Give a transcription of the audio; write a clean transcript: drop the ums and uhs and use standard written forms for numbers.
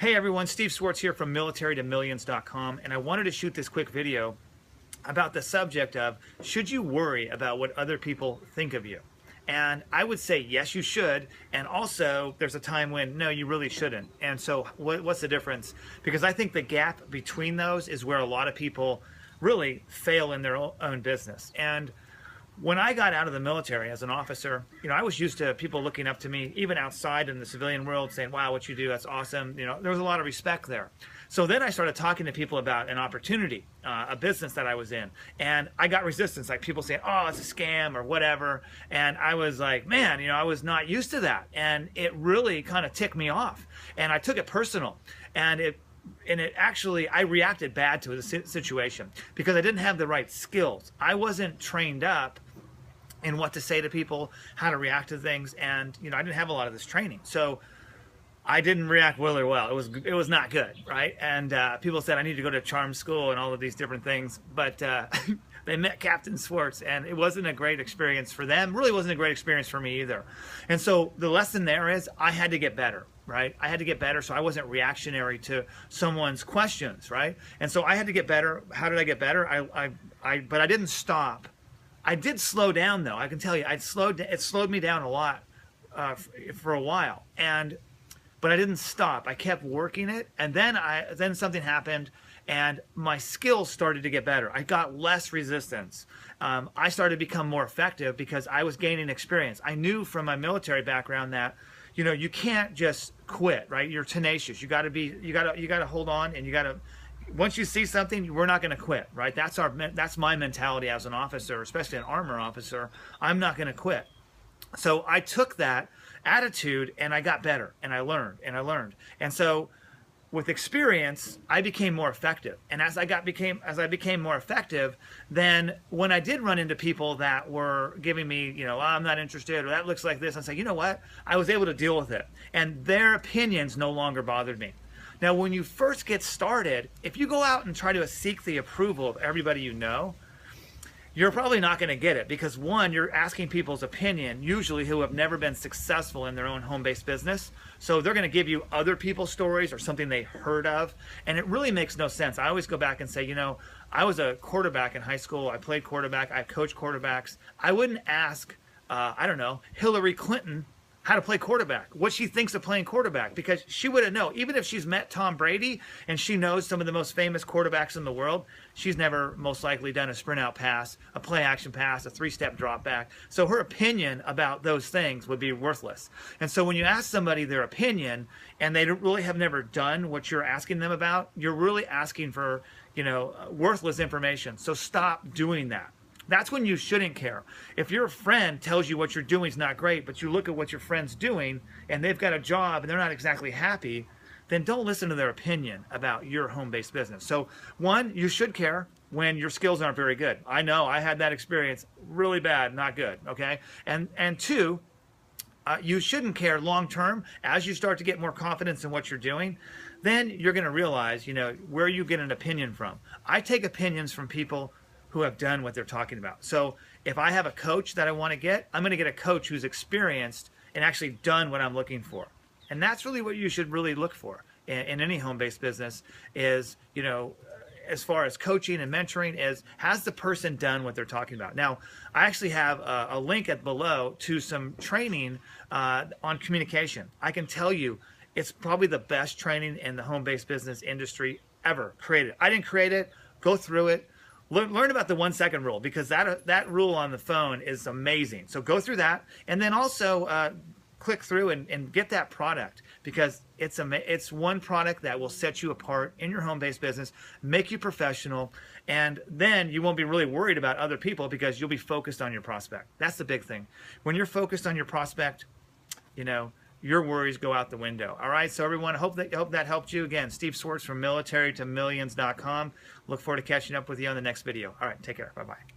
Hey everyone, Steve Swartz here from militarytomillions.com, and I wanted to shoot this quick video about the subject of should you worry about what other people think of you? And I would say yes, you should, and also there's a time when no, you really shouldn't. And so what's the difference? Because I think the gap between those is where a lot of people really fail in their own business. And when I got out of the military as an officer, I was used to people looking up to me, even outside in the civilian world, saying, wow, what you do, that's awesome. There was a lot of respect there. So then I started talking to people about an opportunity, a business that I was in. And I got resistance, like people saying, oh, it's a scam or whatever. And I was like, man, I was not used to that. And it really kind of ticked me off. And I took it personal. And it actually, I reacted bad to the situation because I didn't have the right skills. I wasn't trained up in what to say to people, how to react to things, and I didn't have a lot of this training, so I didn't react really well. It was not good, right? And people said I need to go to charm school and all of these different things, but they met Captain Swartz, and it wasn't a great experience for them. Really wasn't a great experience for me either. And so the lesson there is I had to get better. Right? I had to get better so I wasn't reactionary to someone's questions, right? And so I had to get better. How did I get better? But I didn't stop. I did slow down though. I can tell you, it slowed me down a lot for a while. But I didn't stop. I kept working it, and then something happened, and my skills started to get better. I got less resistance. I started to become more effective because I was gaining experience. I knew from my military background that you can't just quit, right? You're tenacious. You got to hold on, and once you see something, we're not going to quit, right? That's my mentality as an officer, especially an armor officer. I'm not going to quit. So I took that attitude and I got better, and I learned and I learned. And so with experience, I became more effective. And as I became more effective, then when I did run into people that were giving me, oh, I'm not interested, or that looks like this, I say, you know what? I was able to deal with it. And their opinions no longer bothered me. Now, when you first get started, if you go out and try to seek the approval of everybody you know, you're probably not going to get it because, one, you're asking people's opinion, usually who have never been successful in their own home-based business. So they're going to give you other people's stories or something they heard of, and it really makes no sense. I always go back and say, I was a quarterback in high school. I played quarterback. I coached quarterbacks. I wouldn't ask, I don't know, Hillary Clinton how to play quarterback, what she thinks of playing quarterback, because she wouldn't know. Even if she's met Tom Brady and she knows some of the most famous quarterbacks in the world, she's never most likely done a sprint out pass, a play action pass, a three-step drop back. So her opinion about those things would be worthless. And so when you ask somebody their opinion and they really have never done what you're asking them about, you're really asking for, worthless information. So stop doing that. That's when you shouldn't care. If your friend tells you what you're doing is not great, but you look at what your friend's doing and they've got a job and they're not exactly happy, then don't listen to their opinion about your home-based business. So one, you should care when your skills aren't very good. I know I had that experience, really bad, not good, okay? And two, you shouldn't care long-term. As you start to get more confidence in what you're doing, then you're gonna realize, where you get an opinion from. I take opinions from people who have done what they're talking about. So if I have a coach that I want to get, I'm going to get a coach who's experienced and actually done what I'm looking for. And that's really what you should really look for in any home-based business is, as far as coaching and mentoring, has the person done what they're talking about? Now, I actually have a link below to some training on communication. I can tell you it's probably the best training in the home-based business industry ever created. I didn't create it. Go through it. Learn about the 1-second rule, because that rule on the phone is amazing. So go through that, and then also click through and get that product, because it's one product that will set you apart in your home-based business, make you professional, and then you won't be really worried about other people because you'll be focused on your prospect. That's the big thing. When you're focused on your prospect, your worries go out the window. All right, so everyone, I hope that helped you. Again, Steve Swartz from militarytomillions.com. Look forward to catching up with you on the next video. All right, take care. Bye-bye.